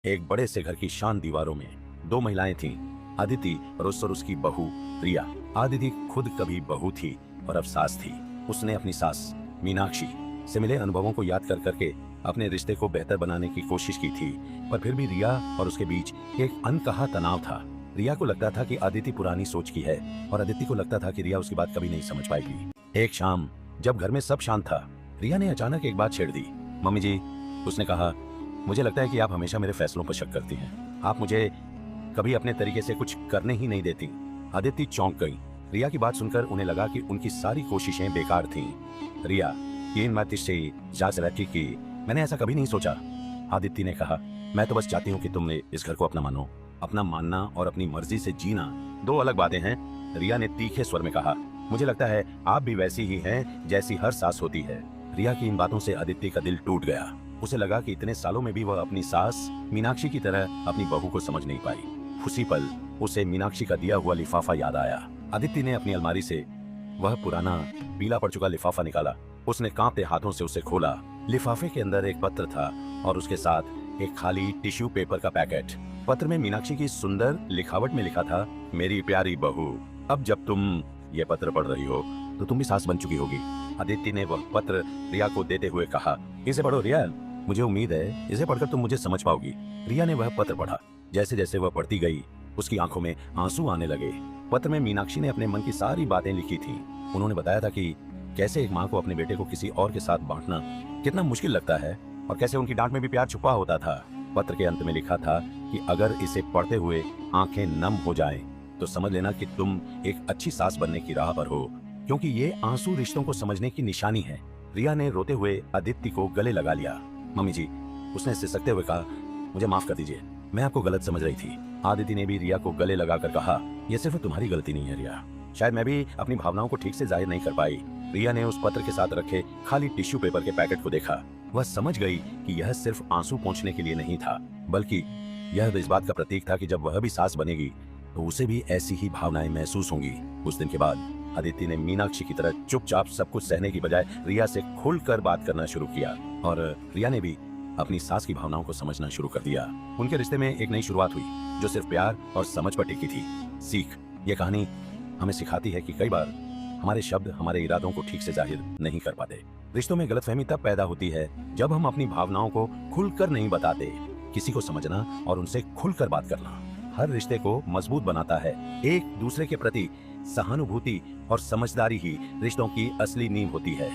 एक बड़े से घर की शांत दीवारों में दो महिलाएं थीं, अदिति और उसकी बहू रिया। अदिति खुद कभी बहू थी और अब सास थी। उसने अपनी सास मीनाक्षी से मिले अनुभवों को याद कर करके अपने रिश्ते को बेहतर बनाने की कोशिश की थी, पर फिर भी रिया और उसके बीच एक अनकहा तनाव था। रिया को लगता था कि अदिति पुरानी सोच की है और अदिति को लगता था कि रिया उसकी बात कभी नहीं समझ पाएगी। एक शाम जब घर में सब शांत था, रिया ने अचानक एक बात छेड़ दी। मम्मी जी, उसने कहा, मुझे लगता है कि आप हमेशा मेरे फैसलों पर शक करती हैं। आप मुझे कभी अपने तरीके से कुछ करने ही नहीं देती। अदिति चौंक गई। रिया की बात सुनकर उन्हें लगा कि उनकी सारी कोशिशें बेकार थीं। रिया, की मैंने ऐसा कभी नहीं सोचा। आदित्य ने कहा, मैं तो बस चाहती हूँ कि तुम इस घर को अपना मानो। अपना मानना और अपनी मर्जी से जीना दो अलग बातें हैं। रिया ने तीखे स्वर में कहा, मुझे लगता है आप भी वैसी ही हैं जैसी हर सास होती है। रिया की इन बातों से आदित्य का दिल टूट गया। उसे लगा कि इतने सालों में भी वह अपनी सास मीनाक्षी की तरह अपनी बहू को समझ नहीं पाई। उसी पल उसे मीनाक्षी का दिया हुआ लिफाफा याद आया। आदित्य ने अपनी अलमारी से वह पुराना पीला पड़ चुका लिफाफा निकाला। उसने कांपते हाथों से उसे खोला। लिफाफे के अंदर एक पत्र था और उसके साथ एक खाली टिश्यू पेपर का पैकेट। पत्र में मीनाक्षी की सुंदर लिखावट में लिखा था, मेरी प्यारी बहू, अब जब तुम ये पत्र पढ़ रही हो तो तुम भी सास बन चुकी होगी। आदित्य ने वह पत्र रिया को देते हुए कहा, इसे पढ़ो रिया, मुझे उम्मीद है इसे पढ़कर तुम मुझे समझ पाओगी। रिया ने वह पत्र पढ़ा। जैसे जैसे वह पढ़ती गई उसकी आंखों में आंसू आने लगे। पत्र में मीनाक्षी ने अपने मन की सारी बातें लिखी थी। उन्होंने बताया था कि कैसे एक माँ को अपने बेटे को किसी और के साथ बांटना कितना मुश्किल लगता है और कैसे उनकी डांट में भी प्यार छुपा होता था। पत्र के अंत में लिखा था कि अगर इसे पढ़ते हुए आंखें नम हो जाएं, तो समझ लेना कि तुम एक अच्छी सास बनने की राह पर हो, क्योंकि ये आंसू रिश्तों को समझने की निशानी है। रिया ने रोते हुए आदित्य को गले लगा लिया। मम्मी जी, उसने सिसकते हुए कहा, मुझे माफ कर दीजिए, मैं आपको गलत समझ रही थी। आदित्य ने भी रिया को गले लगाकर कहा, यह सिर्फ तुम्हारी गलती नहीं है रिया, शायद मैं भी अपनी भावनाओं को ठीक से जाहिर नहीं कर पाई। रिया ने उस पत्र के साथ रखे खाली टिश्यू पेपर के पैकेट को देखा। वह समझ गई कि यह सिर्फ आंसू पोंछने के लिए नहीं था, बल्कि यह इस बात का प्रतीक था कि जब वह भी सास बनेगी तो उसे भी ऐसी ही भावनाएं महसूस होंगी। उस दिन के बाद आदित्य ने मीनाक्षी की तरह चुपचाप सब कुछ सहने की बजाय रिया से खुलकर बात करना शुरू किया और रिया ने भी अपनी सास की भावनाओं को समझना शुरू कर दिया। उनके रिश्ते में एक नई शुरुआत हुई जो सिर्फ प्यार और समझ पर टिकी थी। सीख, ये कहानी हमें सिखाती है कि कई बार हमारे शब्द हमारे इरादों को ठीक से जाहिर नहीं कर पाते। रिश्तों में गलतफहमी तब पैदा होती है जब हम अपनी भावनाओं को खुलकर नहीं बताते। किसी को समझना और उनसे खुलकर बात करना हर रिश्ते को मजबूत बनाता है। एक दूसरे के प्रति सहानुभूति और समझदारी ही रिश्तों की असली नींव होती है।